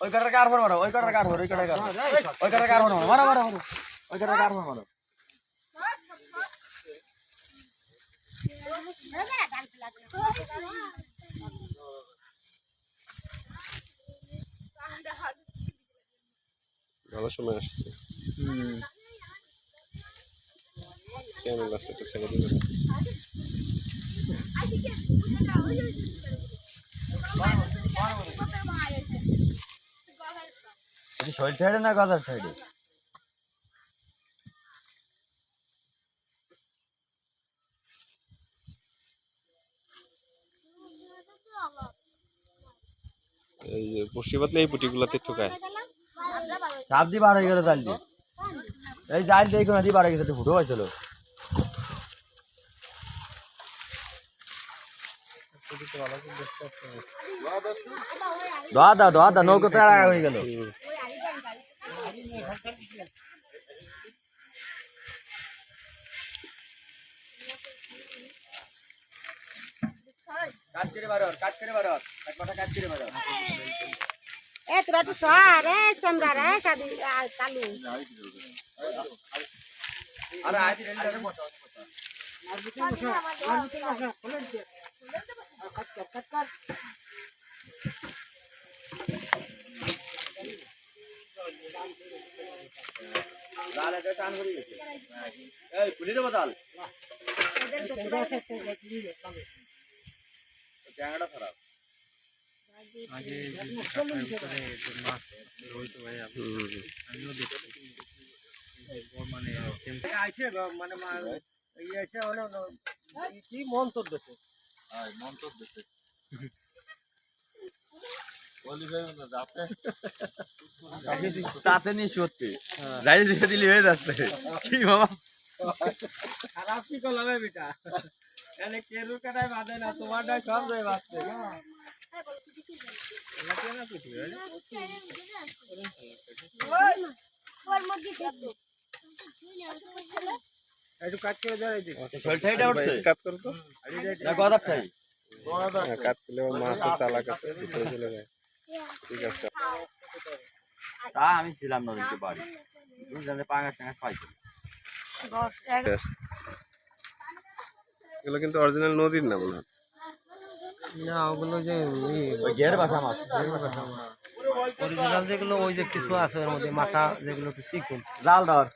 ওই কাটার কার মারো, ওই কাটার কার মারো, ওই কাটার কার ওই কাটার কার মারো, মারো মারো মারো, ওই কাটার কার মারো। ভালো সময় আসছে। কেমন লাগছে এটা ছেড়ে দিবে? শরীর সাইডে না গজার সাইডে? এই যে বসি বাতলে এই পুটিগুলাতে ঠোকায়। সাপ দিয়ে বার হয়ে গেল জাল দিয়ে। এই জাল দিয়ে কোনো দিয়ে বার হয়ে গেছে, একটু ফুটো হয়েছিল। দোয়া নৌকো তো হয়ে গেল। তোরা তো সর চামড়া রে কালু খুলে দেবো জাল। ট্যাংরাটা খারাপ। তাতে নি সত্যি যাই দিয়ে দিলি হয়ে যাচ্ছে কি বাবা খারাপ কি করলাম বেটা এনে কেরু কাটায় বাঁধে না তোমারটাই সব যায় বাঁধছে একটু কাজ করে যাই দিই ছোলটাইটা উঠছে কাজ করো তো না গদারটাই কাজ করলে মাছ চালাক আছে ভিতরে চলে যায়। ঠিক আছে তা আমি ছিলাম না দেখতে বাড়ি দুজনে পাঙ্গাস টাঙ্গাস পাইছি। এগুলো কিন্তু অরিজিনাল নদীর না মনে হচ্ছে। না ওগুলো যে ওই ঘের বাসা মাছ অরিজিনাল যেগুলো ওই যে কিছু আছে ওর মধ্যে মাথা যেগুলো একটু চিকন জাল ধর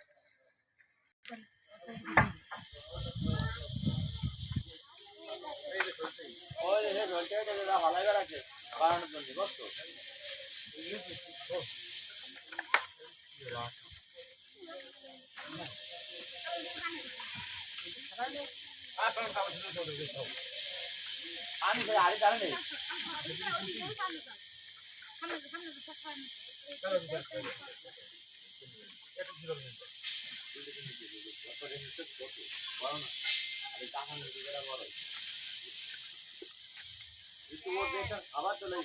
আবার চলে